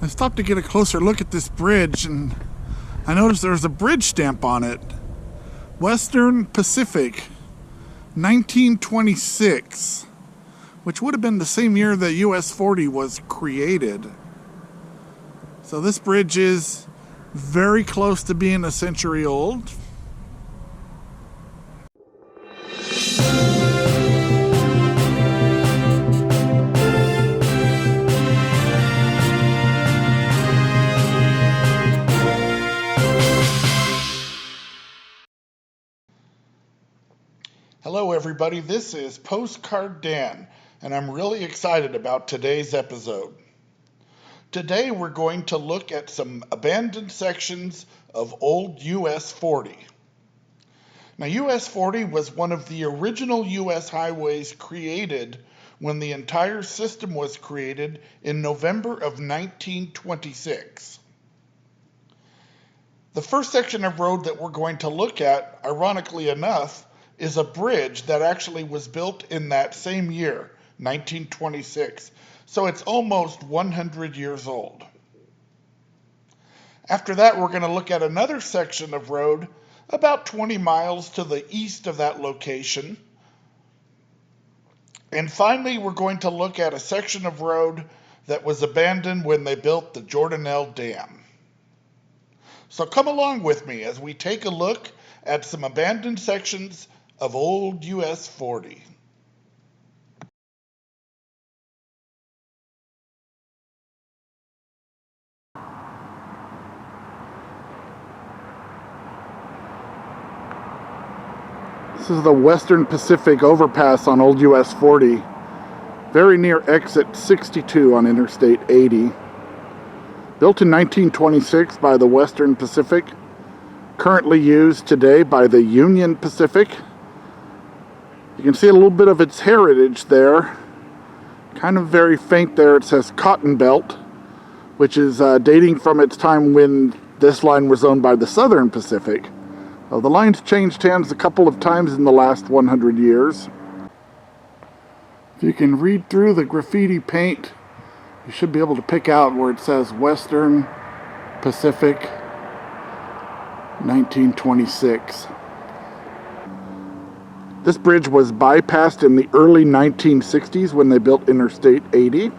I stopped to get a closer look at this bridge, and I noticed there's a bridge stamp on it. Western Pacific, 1926, which would have been the same year that US 40 was created. So this bridge is very close to being a century old. Hello everybody, this is Postcard Dan, and I'm really excited about today's episode. Today we're going to look at some abandoned sections of old US 40. Now US 40 was one of the original US highways created when the entire system was created in November of 1926. The first section of road that we're going to look at, ironically enough, is a bridge that actually was built in that same year, 1926. So it's almost 100 years old. After that, we're going to look at another section of road about 20 miles to the east of that location. And finally, we're going to look at a section of road that was abandoned when they built the Jordanelle Dam. So come along with me as we take a look at some abandoned sections of old US 40. This is the Western Pacific overpass on old US 40, very near exit 62 on Interstate 80. Built in 1926 by the Western Pacific, currently used today by the Union Pacific. You can see a little bit of its heritage there, kind of very faint there. It says Cotton Belt, which is dating from its time when this line was owned by the Southern Pacific. The line's changed hands a couple of times in the last 100 years. If you can read through the graffiti paint, you should be able to pick out where it says Western Pacific 1926. This bridge was bypassed in the early 1960s when they built Interstate 80.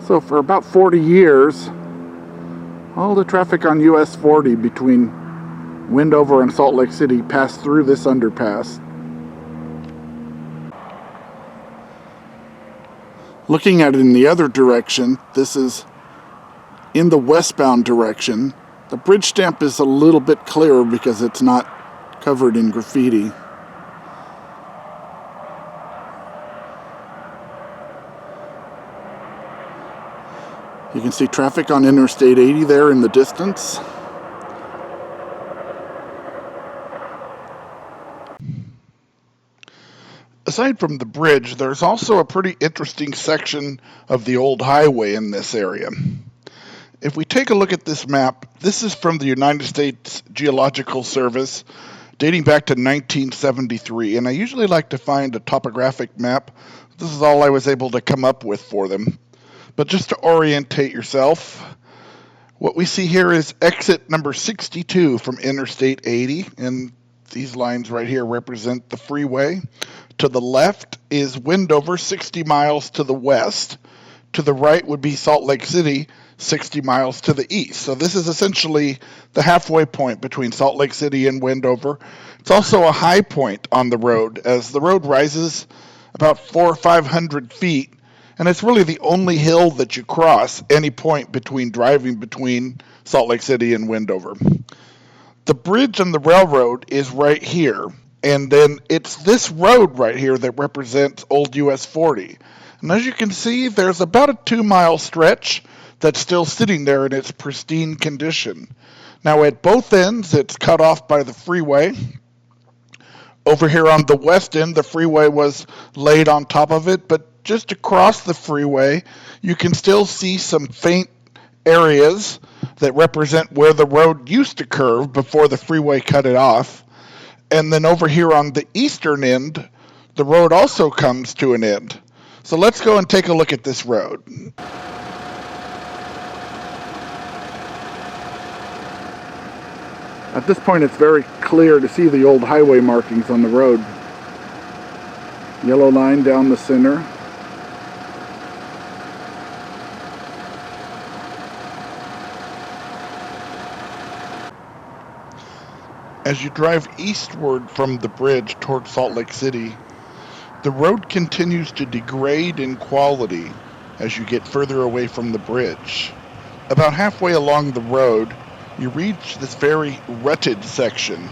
So for about 40 years, all the traffic on US 40 between Wendover and Salt Lake City passed through this underpass. Looking at it in the other direction, this is in the westbound direction. The bridge stamp is a little bit clearer because it's not covered in graffiti. You can see traffic on Interstate 80 there in the distance. Aside from the bridge, there's also a pretty interesting section of the old highway in this area. If we take a look at this map, this is from the United States Geological Service, dating back to 1973, and I usually like to find a topographic map. This is all I was able to come up with for them. But just to orientate yourself, what we see here is exit number 62 from Interstate 80, and these lines right here represent the freeway. To the left is Wendover, 60 miles to the west. To the right would be Salt Lake City, 60 miles to the east. So this is essentially the halfway point between Salt Lake City and Wendover. It's also a high point on the road, as the road rises about 400 or 500 feet, and it's really the only hill that you cross any point between driving between Salt Lake City and Wendover. The bridge and the railroad is right here, and then it's this road right here that represents old US 40. And as you can see, there's about a 2-mile stretch that's still sitting there in its pristine condition. Now at both ends, it's cut off by the freeway. Over here on the west end, the freeway was laid on top of it, but just across the freeway, you can still see some faint areas that represent where the road used to curve before the freeway cut it off. And then over here on the eastern end, the road also comes to an end. So let's go and take a look at this road. At this point, it's very clear to see the old highway markings on the road. Yellow line down the center. As you drive eastward from the bridge toward Salt Lake City, the road continues to degrade in quality as you get further away from the bridge. About halfway along the road, you reach this very rutted section.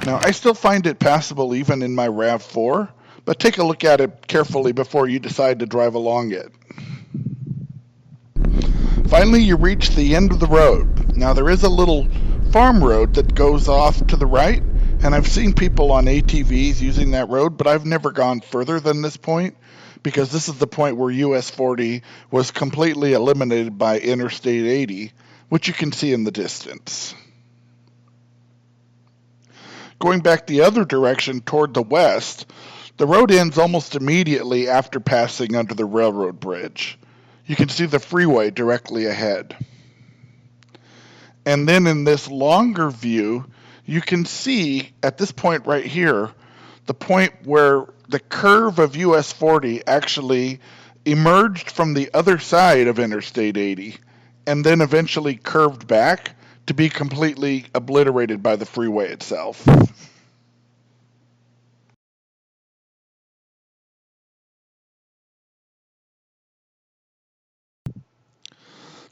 Now, I still find it passable even in my RAV4, but take a look at it carefully before you decide to drive along it. Finally, you reach the end of the road. Now, there is a little farm road that goes off to the right, and I've seen people on ATVs using that road, but I've never gone further than this point because this is the point where US 40 was completely eliminated by Interstate 80, which you can see in the distance. Going back the other direction toward the west, the road ends almost immediately after passing under the railroad bridge. You can see the freeway directly ahead. And then in this longer view, you can see at this point right here, the point where the curve of US 40 actually emerged from the other side of Interstate 80 and then eventually curved back to be completely obliterated by the freeway itself.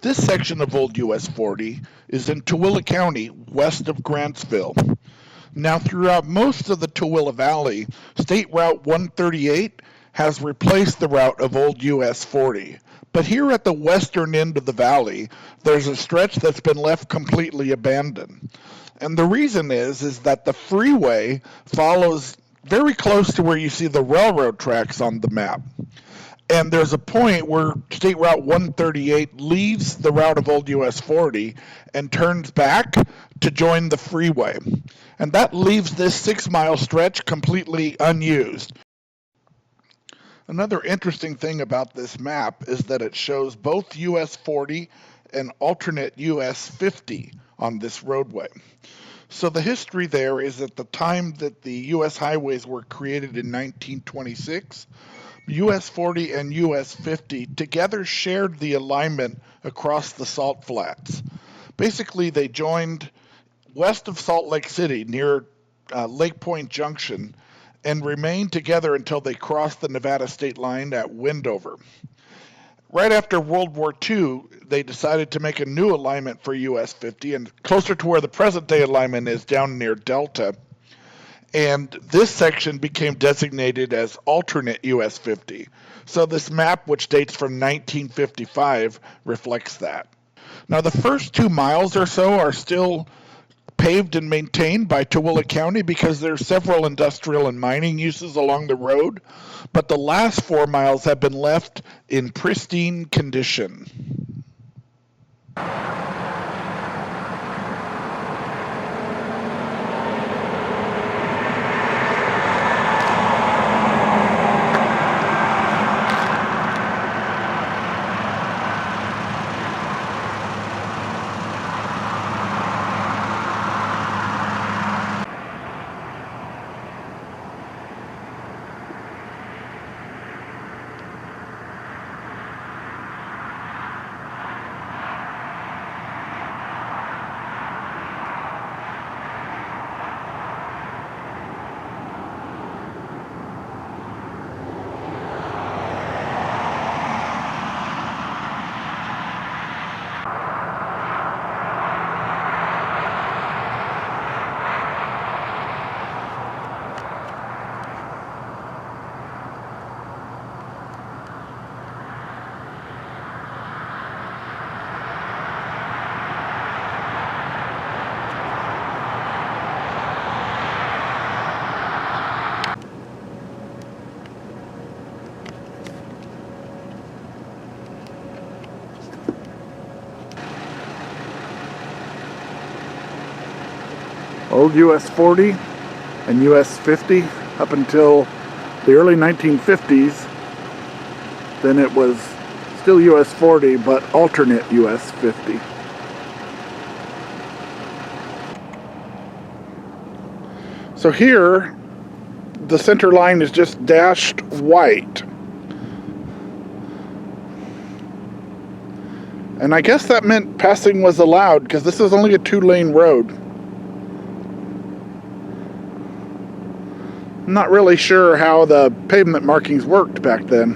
This section of old US 40 is in Tooele County, west of Grantsville. Now, throughout most of the Tooele Valley, State Route 138 has replaced the route of old US 40. But here at the western end of the valley, there's a stretch that's been left completely abandoned. And the reason is that the freeway follows very close to where you see the railroad tracks on the map. And there's a point where State Route 138 leaves the route of old US 40 and turns back to join the freeway. And that leaves this 6-mile stretch completely unused. Another interesting thing about this map is that it shows both US 40 and alternate US 50 on this roadway. So the history there is at the time that the US highways were created in 1926, US 40 and US 50 together shared the alignment across the Salt Flats. Basically, they joined west of Salt Lake City near Lake Point Junction and remained together until they crossed the Nevada state line at Wendover. Right after World War II, they decided to make a new alignment for US 50 and closer to where the present day alignment is down near Delta. And this section became designated as alternate US 50. So this map, which dates from 1955, reflects that. Now the first 2 miles or so are still paved and maintained by Tooele County because there are several industrial and mining uses along the road, but the last 4 miles have been left in pristine condition. Old US 40 and US 50 up until the early 1950s then it was still US 40, but alternate US 50. So here, the center line is just dashed white. And I guess that meant passing was allowed, because this is only a 2-lane road. I'm not really sure how the pavement markings worked back then.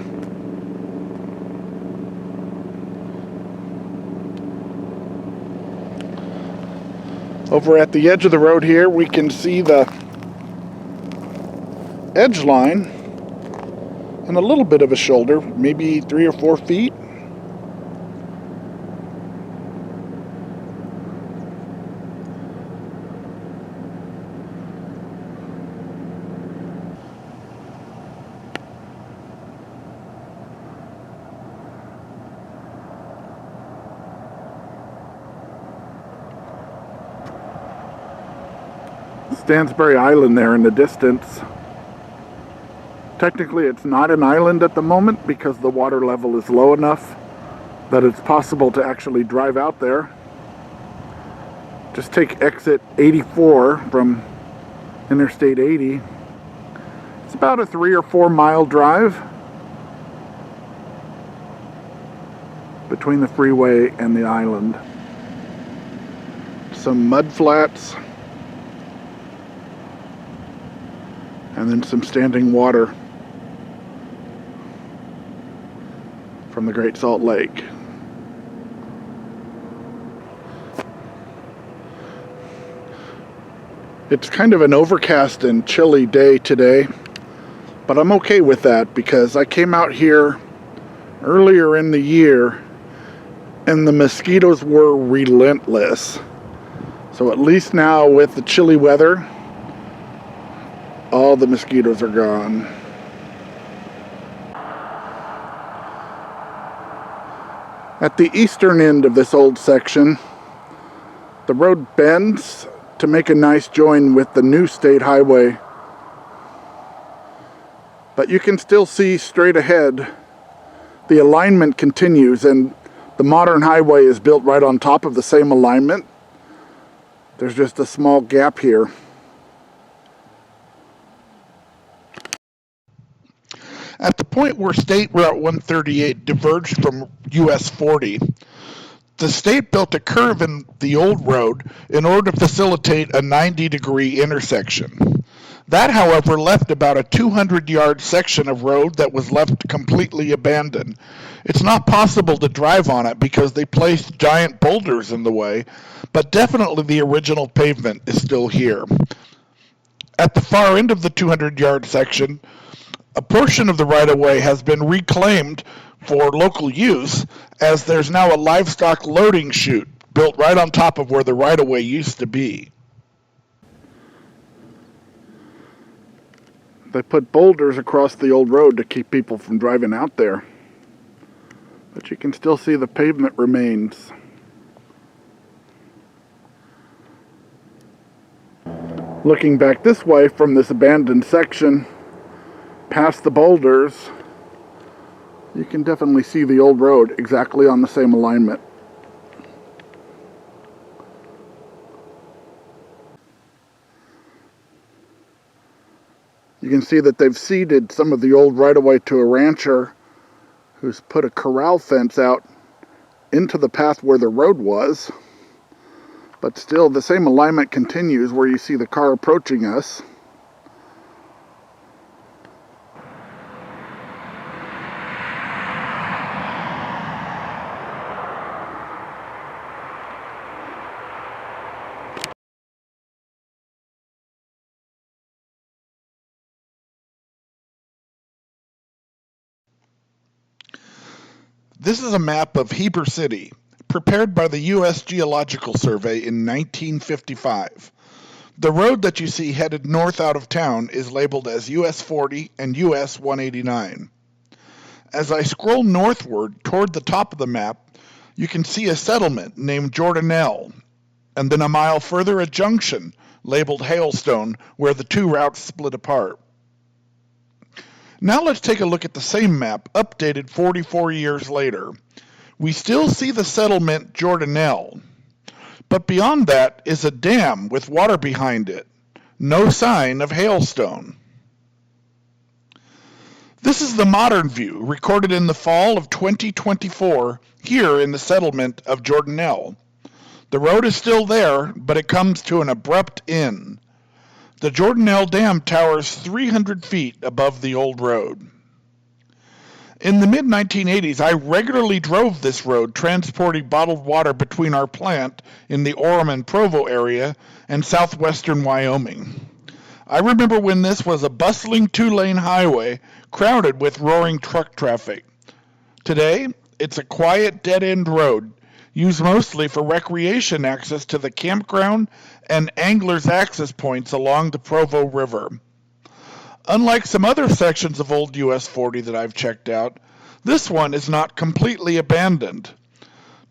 Over at the edge of the road here, we can see the edge line and a little bit of a shoulder, maybe 3 or 4 feet. Stansbury Island there in the distance. Technically it's not an island at the moment because the water level is low enough that it's possible to actually drive out there. Just take exit 84 from Interstate 80. It's about a 3 or 4 mile drive between the freeway and the island. Some mud flats. And then some standing water from the Great Salt Lake. It's kind of an overcast and chilly day today, but I'm okay with that because I came out here earlier in the year and the mosquitoes were relentless. So at least now with the chilly weather, all the mosquitoes are gone. At the eastern end of this old section, the road bends to make a nice join with the new state highway. But you can still see straight ahead. The alignment continues, and the modern highway is built right on top of the same alignment. There's just a small gap here. At the point where State Route 138 diverged from US 40, the state built a curve in the old road in order to facilitate a 90-degree intersection. That, however, left about a 200-yard section of road that was left completely abandoned. It's not possible to drive on it because they placed giant boulders in the way, but definitely the original pavement is still here. At the far end of the 200-yard section, a portion of the right-of-way has been reclaimed for local use, as there's now a livestock loading chute built right on top of where the right-of-way used to be. They put boulders across the old road to keep people from driving out there. But you can still see the pavement remains. Looking back this way from this abandoned section, past the boulders, you can definitely see the old road exactly on the same alignment. You can see that they've ceded some of the old right-of-way to a rancher who's put a corral fence out into the path where the road was. But still, the same alignment continues where you see the car approaching us. This is a map of Heber City, prepared by the U.S. Geological Survey in 1955. The road that you see headed north out of town is labeled as US 40 and US 189. As I scroll northward toward the top of the map, you can see a settlement named Jordanelle, and then a mile further a junction labeled Hailstone where the two routes split apart. Now let's take a look at the same map, updated 44 years later. We still see the settlement Jordanelle, but beyond that is a dam with water behind it. No sign of hailstone. This is the modern view, recorded in the fall of 2024, here in the settlement of Jordanelle. The road is still there, but it comes to an abrupt end. The Jordanelle Dam towers 300 feet above the old road. In the mid-1980s, I regularly drove this road, transporting bottled water between our plant in the Orem and Provo area and southwestern Wyoming. I remember when this was a bustling two-lane highway crowded with roaring truck traffic. Today, it's a quiet dead-end road used mostly for recreation access to the campground and anglers' access points along the Provo River. Unlike some other sections of old US 40 that I've checked out, this one is not completely abandoned.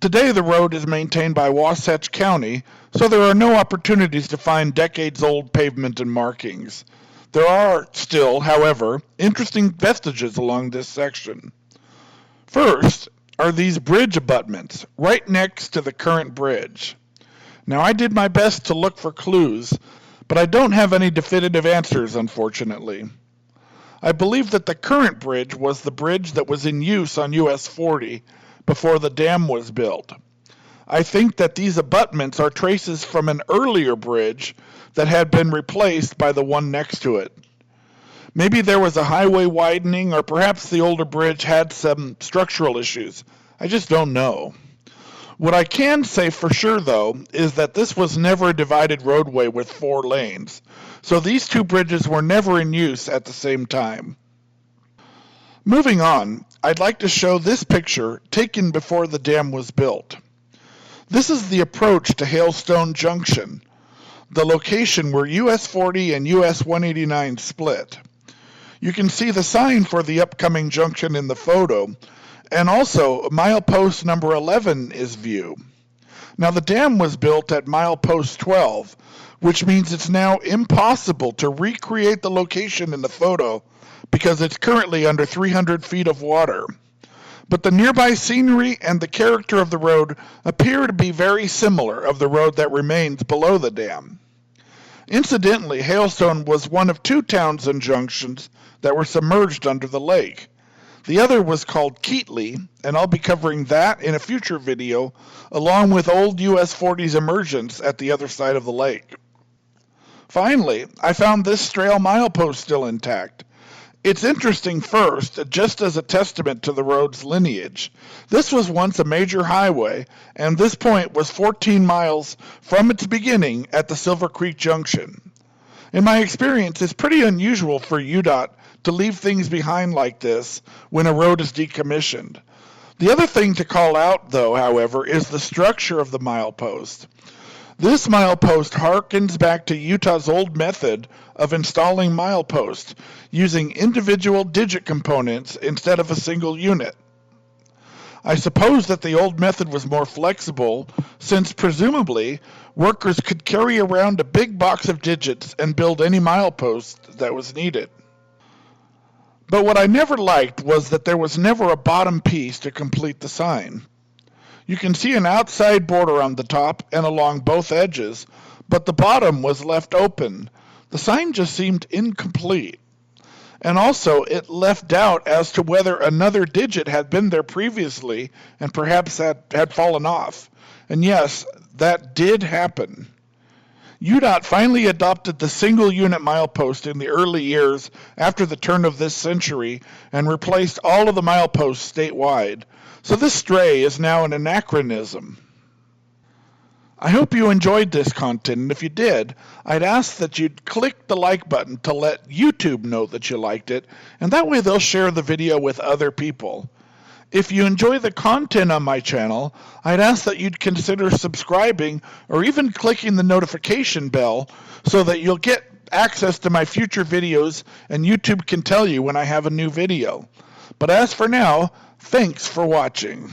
Today the road is maintained by Wasatch County, so there are no opportunities to find decades-old pavement and markings. There are still, however, interesting vestiges along this section. First are these bridge abutments, right next to the current bridge. Now I did my best to look for clues, but I don't have any definitive answers, unfortunately. I believe that the current bridge was the bridge that was in use on US 40 before the dam was built. I think that these abutments are traces from an earlier bridge that had been replaced by the one next to it. Maybe there was a highway widening, or perhaps the older bridge had some structural issues. I just don't know. What I can say for sure, though, is that this was never a divided roadway with 4 lanes, so these two bridges were never in use at the same time. Moving on, I'd like to show this picture taken before the dam was built. This is the approach to Hailstone Junction, the location where US 40 and US 189 split. You can see the sign for the upcoming junction in the photo, and also milepost number 11 is viewed. Now the dam was built at milepost 12, which means it's now impossible to recreate the location in the photo because it's currently under 300 feet of water. But the nearby scenery and the character of the road appear to be very similar of the road that remains below the dam. Incidentally, Hailstone was one of 2 towns and junctions that were submerged under the lake. The other was called Keatley, and I'll be covering that in a future video, along with old US 40's emergence at the other side of the lake. Finally, I found this trail milepost still intact. It's interesting first, just as a testament to the road's lineage. This was once a major highway, and this point was 14 miles from its beginning at the Silver Creek Junction. In my experience, it's pretty unusual for UDOT to leave things behind like this when a road is decommissioned. The other thing to call out, though, however, is the structure of the milepost. This milepost harkens back to Utah's old method of installing mileposts, using individual digit components instead of a single unit. I suppose that the old method was more flexible, since presumably workers could carry around a big box of digits and build any milepost that was needed. But what I never liked was that there was never a bottom piece to complete the sign. You can see an outside border on the top and along both edges, but the bottom was left open. The sign just seemed incomplete. And also, it left doubt as to whether another digit had been there previously and perhaps had fallen off. And yes, that did happen. UDOT finally adopted the single unit milepost in the early years after the turn of this century and replaced all of the mileposts statewide. So this stray is now an anachronism. I hope you enjoyed this content, and if you did, I'd ask that you'd click the like button to let YouTube know that you liked it, and that way they'll share the video with other people. If you enjoy the content on my channel, I'd ask that you'd consider subscribing or even clicking the notification bell so that you'll get access to my future videos and YouTube can tell you when I have a new video. But as for now, thanks for watching.